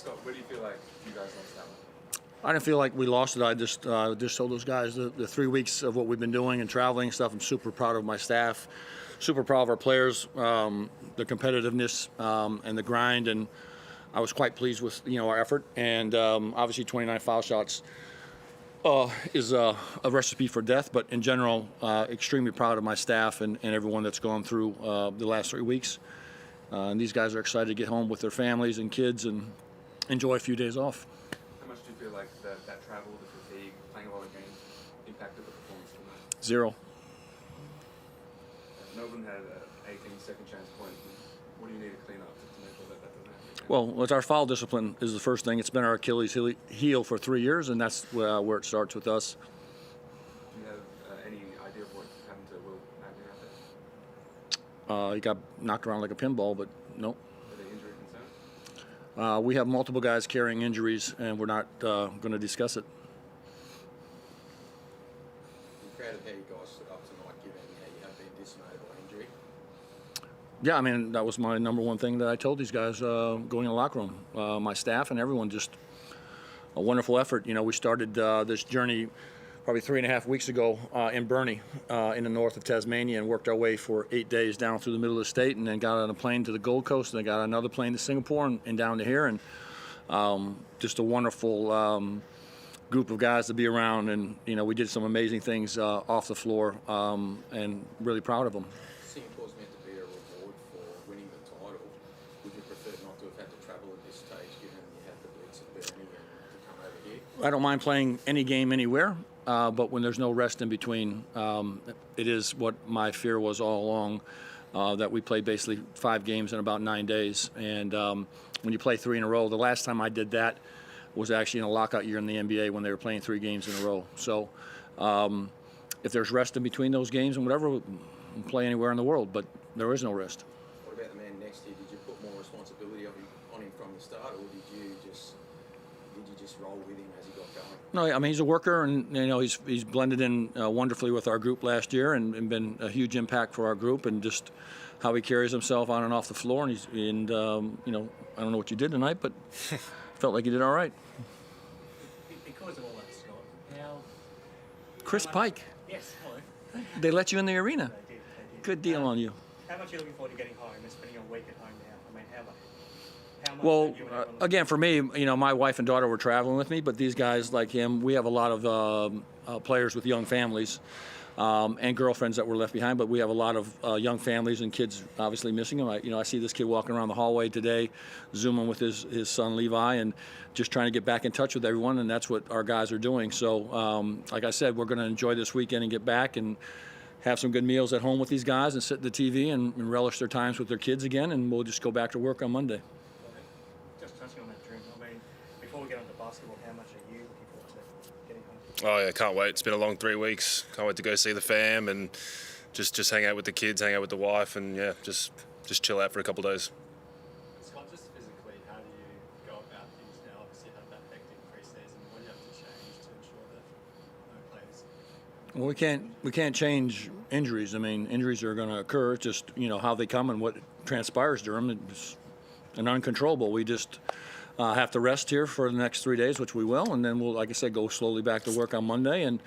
Scott, where do you feel like you guys lost that one? I didn't feel like we lost it. I just told those guys the 3 weeks of what we've been doing and traveling and stuff. I'm super proud of my staff, super proud of our players, the competitiveness and the grind, and I was quite pleased with our effort. And obviously, 29 foul shots is a recipe for death. But in general, extremely proud of my staff and everyone that's gone through the last 3 weeks. And these guys are excited to get home with their families and kids and enjoy a few days off. How much do you feel like that travel, the fatigue, playing a lot of games, impacted the performance tonight? 0. Melbourne had 18 second chance points. What do you need to clean up to make sure that doesn't happen? Well, it's our foul discipline is the first thing. It's been our Achilles heel for 3 years, and that's where it starts with us. Do you have any idea of what happened to Will Magner out there? He got knocked around like a pinball, but no. Are there injury concerns? We have multiple guys carrying injuries, and we're not going to discuss it. I'm proud of how you guys stood up tonight, given how you have been decimated by injury. Yeah, I mean, that was my number one thing that I told these guys going in the locker room. My staff and everyone, just a wonderful effort. We started this journey probably 3.5 weeks ago in Burnie in the north of Tasmania and worked our way for 8 days down through the middle of the state, and then got on a plane to the Gold Coast, and then got on another plane to Singapore and down to here. And just a wonderful group of guys to be around, and we did some amazing things off the floor, and really proud of them. Singapore's meant to be a reward for winning the title. Would you prefer not to have had to travel at this stage, given you had the blitz at Burnie and to come over here? I don't mind playing any game anywhere, but when there's no rest in between, it is what my fear was all along, that we played basically 5 games in about 9 days. And when you play 3 in a row, the last time I did that was actually in a lockout year in the NBA when they were playing 3 games in a row. So if there's rest in between those games and whatever, we'll play anywhere in the world, but there is no rest. What about the man next to you? Did you put more responsibility on him from the start, or did you just roll with him as he got going? No, I mean, he's a worker, and he's blended in wonderfully with our group last year, and been a huge impact for our group, and just how he carries himself on and off the floor. And I don't know what you did tonight, but felt like you did all right. Because of all that, Scott, how... Chris Pike, Yes, hello. they let you in the arena. They did. Good deal on you. How much are you looking forward to getting home and spending a week at home now? I mean, how much? Well, have you and everyone again, for me, my wife and daughter were traveling with me, but these guys like him, we have a lot of players with young families and girlfriends that were left behind, but we have a lot of young families and kids obviously missing him. I see this kid walking around the hallway today, zooming with his son Levi, and just trying to get back in touch with everyone, and that's what our guys are doing. So, like I said, we're going to enjoy this weekend and get back and have some good meals at home with these guys and sit at the TV and relish their times with their kids again, and we'll just go back to work on Monday. Just touching on that, Drew, I mean, before we get on to basketball, how much are you looking forward to getting home? Oh yeah, can't wait. It's been a long 3 weeks. Can't wait to go see the fam and just hang out with the kids, hang out with the wife, and yeah, just chill out for a couple of days. Scott, just physically, how do you go about things now? Obviously, you had that hectic pre-season. What do you have to change to ensure that no players? Well, we can't change injuries. I mean, injuries are going to occur. It's just how they come and what transpires during them. It's an uncontrollable. We just have to rest here for the next 3 days, which we will, and then we'll, like I said, go slowly back to work on Monday, and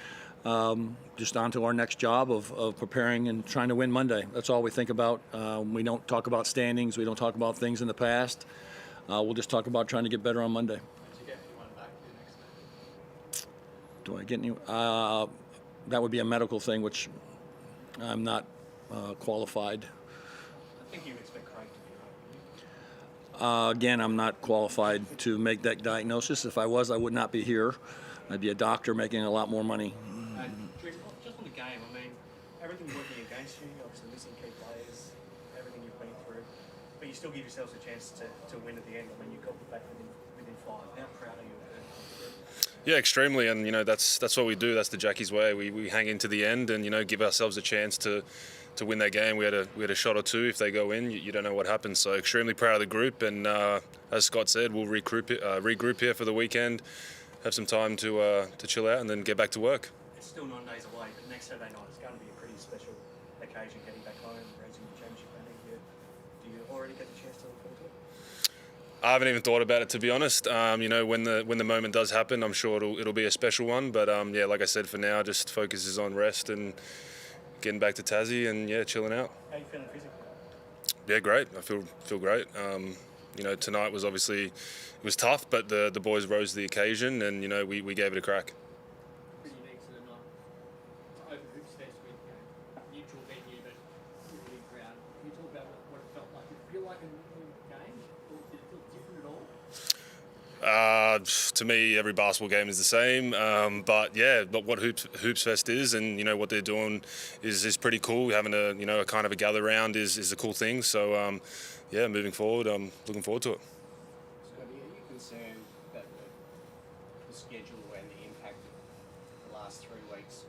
just on to our next job of preparing and trying to win Monday. That's all we think about. We don't talk about standings. We don't talk about things in the past. We'll just talk about trying to get better on Monday. Did you get anyone back for your next match? Do I get any? That would be a medical thing, which I'm not qualified. I think you expect Craig to be home. Again, I'm not qualified to make that diagnosis. If I was, I would not be here. I'd be a doctor making a lot more money. Drew, just on the game, I mean, everything working against you, obviously missing key players, everything you've been through, but you still give yourselves a chance to win at the end. I mean, you got back within 5. How proud are you of that? Yeah, extremely, and that's what we do. That's the Jackie's way. We hang into the end and give ourselves a chance to win that game. We had a shot or two. If they go in, you don't know what happens. So extremely proud of the group, and as Scott said, we'll regroup here for the weekend, have some time to chill out, and then get back to work. It's still 9 days away, but next Saturday night is going to be a pretty special occasion, getting back home, raising the championship banner. Do you already get the chance to look forward to it? I haven't even thought about it, to be honest. You know, when the moment does happen, I'm sure it'll be a special one. But yeah, like I said, for now, just focuses on rest and getting back to Tassie and yeah, chilling out. How are you feeling physically? Yeah, great. I feel great. You know, tonight was obviously it was tough, but the boys rose to the occasion, and you know we gave it a crack. Pretty unique to the night. Over hoops fest with neutral venue, but with a big crowd. Can you talk about what it felt like? Did it feel like a new game, or did it feel different at all? To me, every basketball game is the same. But yeah, but what Hoops Fest is, and you know what they're doing, is pretty cool. Having a kind of a gather round is a cool thing. So yeah, moving forward, I'm looking forward to it. Scotty, are you concerned that the schedule and the impact of the last 3 weeks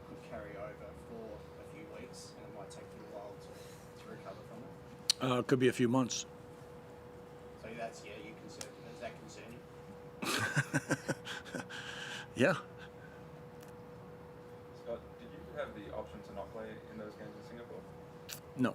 could carry over for a few weeks, and it might take you a while to recover from it? It could be a few months. So that's you concerned. Is that concerning? Yeah. Scott, did you have the option to not play in those games in Singapore? No.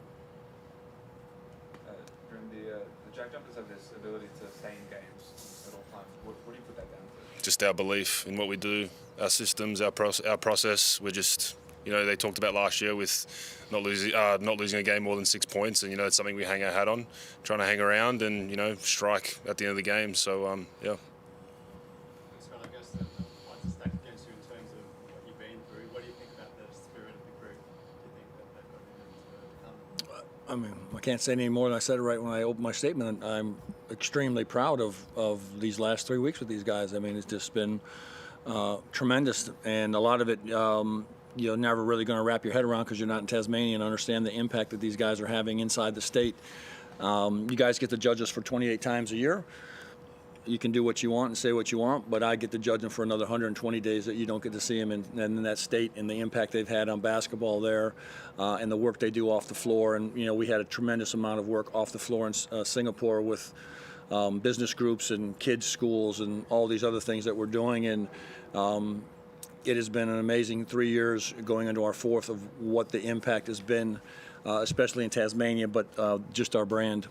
The Jack Jumpers have this ability to stay in games at all times. What do you put that down to? Just our belief in what we do, our systems, our process. We're just, you know, they talked about last year with not losing a game more than 6 points, and you know it's something we hang our hat on, trying to hang around and you know strike at the end of the game. So yeah. Scott, I guess that odds are stacked against you in terms of what you've been through. What do you think about the spirit of the group? Do you think that they've got anything to overcome? I mean, I can't say any more than I said it right when I opened my statement. I'm extremely proud of these last 3 weeks with these guys. I mean, it's just been tremendous, and a lot of it you're never really going to wrap your head around because you're not in Tasmania and understand the impact that these guys are having inside the state. You guys get to judge us for 28 times a year. You can do what you want and say what you want, but I get to judge them for another 120 days that you don't get to see them in that state and the impact they've had on basketball there and the work they do off the floor. And, you know, we had a tremendous amount of work off the floor in Singapore with business groups and kids' schools and all these other things that we're doing. And it has been an amazing 3 years going into our 4th of what the impact has been, especially in Tasmania, but just our brand.